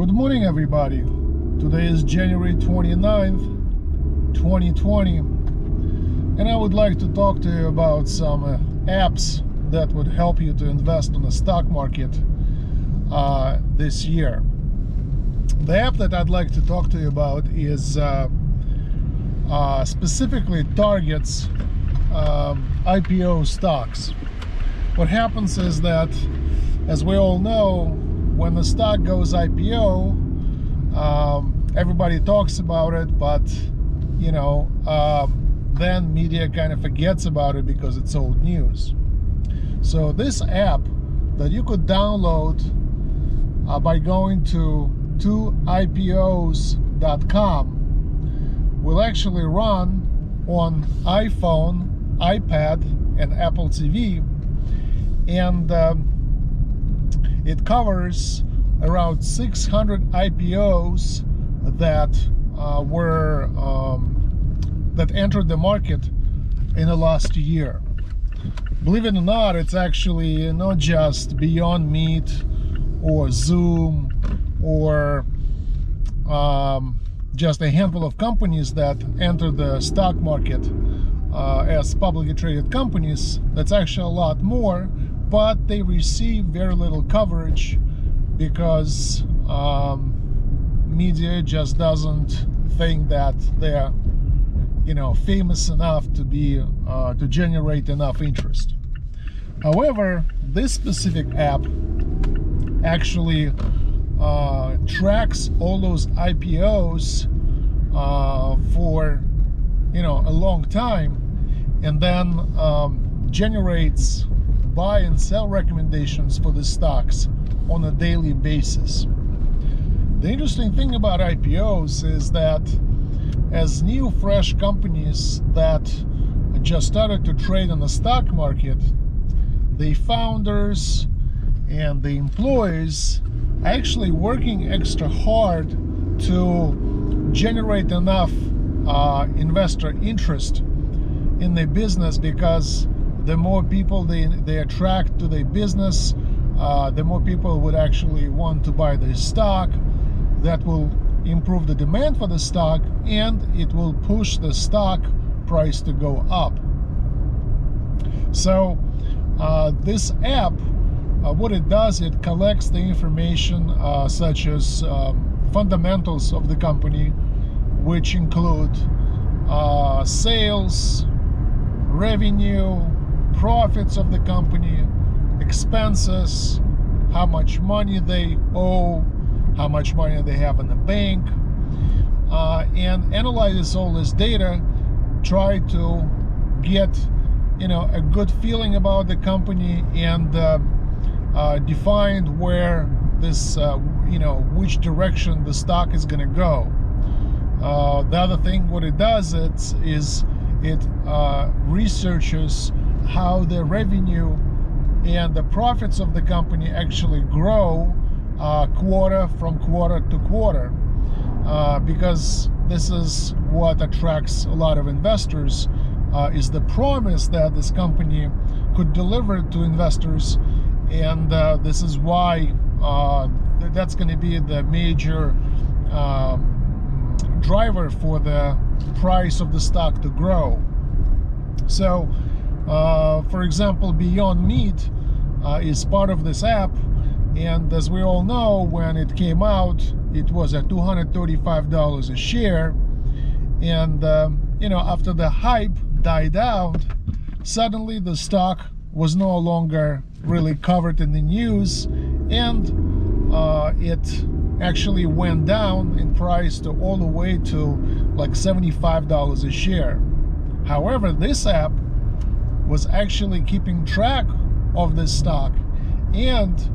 Good morning, everybody. Today is January 29th, 2020, and I would like to talk to you about some apps that would help you to invest on the stock market this year. The app that I'd like to talk to you about is specifically targets IPO stocks. What happens is that, as we all know, when the stock goes IPO, everybody talks about it, but then media kind of forgets about it because it's old news. So this app that you could download by going to IPOs.com will actually run on iPhone, iPad, and Apple TV, and it covers around 600 IPOs that that entered the market in the last year. Believe it or not, it's actually not just Beyond Meat or Zoom or just a handful of companies that entered the stock market as publicly traded companies. That's actually a lot more, but they receive very little coverage because media just doesn't think that they're famous enough to be to generate enough interest. However, this specific app actually tracks all those IPOs for a long time, and then generates buy and sell recommendations for the stocks on a daily basis. The interesting thing about IPOs is that as new fresh companies that just started to trade on the stock market, the founders and the employees are actually working extra hard to generate enough investor interest in their business, because the more people they attract to their business, the more people would actually want to buy their stock. That will improve the demand for the stock, and it will push the stock price to go up. So this app, what it does, it collects the information such as fundamentals of the company, which include sales, revenue, profits of the company, expenses, how much money they owe, how much money they have in the bank, and analyzes all this data, try to get a good feeling about the company, and define where this which direction the stock is going to go. The other thing what it does is it researches how the revenue and the profits of the company actually grow quarter from quarter to quarter, because this is what attracts a lot of investors, is the promise that this company could deliver to investors, and this is why that's going to be the major driver for the price of the stock to grow. So for example, Beyond Meat is part of this app, and as we all know, when it came out, it was at $235 a share, and after the hype died out, suddenly the stock was no longer really covered in the news, and it actually went down in price to all the way to like $75 a share. However, this app was actually keeping track of this stock, and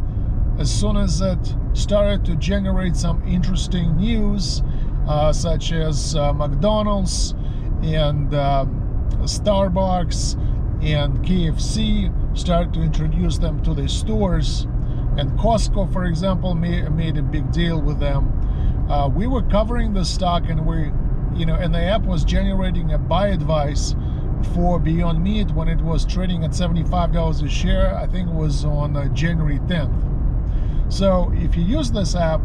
as soon as it started to generate some interesting news, such as McDonald's and Starbucks and KFC started to introduce them to their stores, and Costco, for example, made a big deal with them, we were covering the stock, and and the app was generating a buy advice for Beyond Meat when it was trading at $75 a share. I think it was on January 10th. So if you use this app,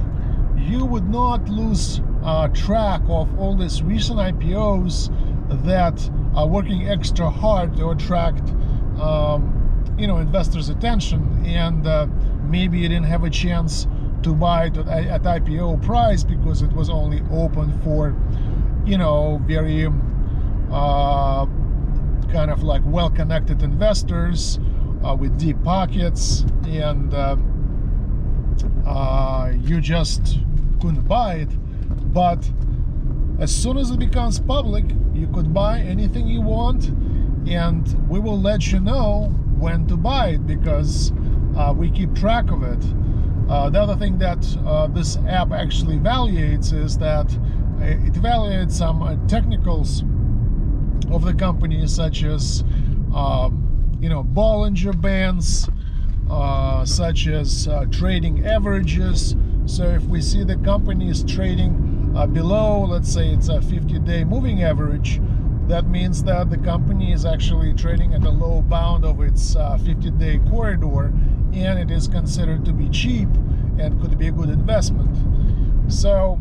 you would not lose track of all these recent IPOs that are working extra hard to attract investors' attention, and maybe you didn't have a chance to buy it at IPO price because it was only open for very kind of like well-connected investors with deep pockets, and you just couldn't buy it. But as soon as it becomes public, you could buy anything you want, and we will let you know when to buy it, because we keep track of it. The other thing that this app actually evaluates is that it evaluates some technicals of the company, such as Bollinger Bands, such as trading averages. So if we see the company is trading below, let's say it's a 50-day moving average, that means that the company is actually trading at a low bound of its 50-day corridor, and it is considered to be cheap and could be a good investment. So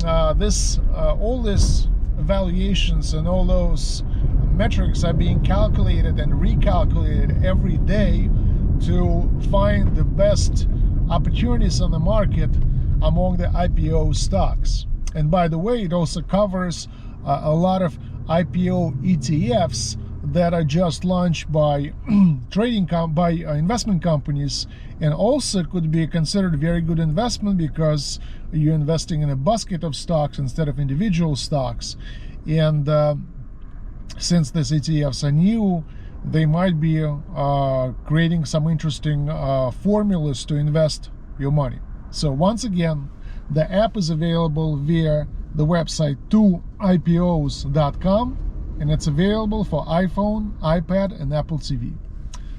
all this evaluations and all those metrics are being calculated and recalculated every day to find the best opportunities on the market among the IPO stocks. And by the way, it also covers a lot of IPO ETFs that are just launched by investment companies, and also could be considered a very good investment because you're investing in a basket of stocks instead of individual stocks. And since these ETFs are new, they might be creating some interesting formulas to invest your money. So once again, the app is available via the website IPOs.com, and it's available for iPhone, iPad, and Apple TV.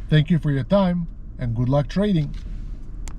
Thank you for your time, and good luck trading.